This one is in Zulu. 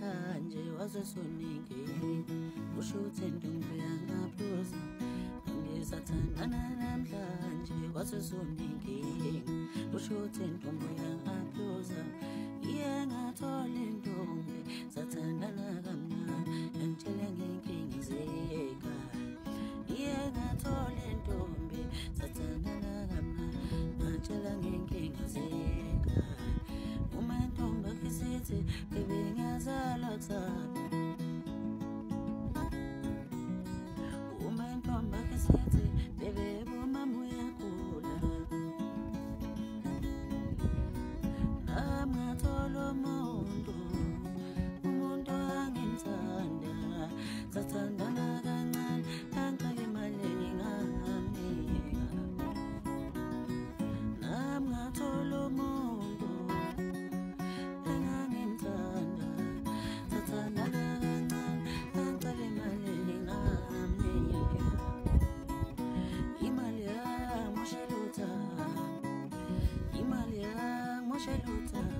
namhlanje wasesoningi ushuthi ntombi yangaphuza ngisathandana namhlanje wasesoningi ushuthi ntombi yangaphuza ngathola intombi sathandana kamnandi ngitshele ngenkinga zeka ngathola intombi sathandana kamnandi ngitshela ngenkinga zeka uma intombi isithi bebe ngiyazala kusasa uma intombi isithi bebe bomama uyagula ngathola umuntu angimthanda sathandana kancane angicela imali ngingamnika ngathola umuntu engangimthanda sathandana kancane angicela imali ngingamnika imali yangimoshela uthando imali yangimoshela uthando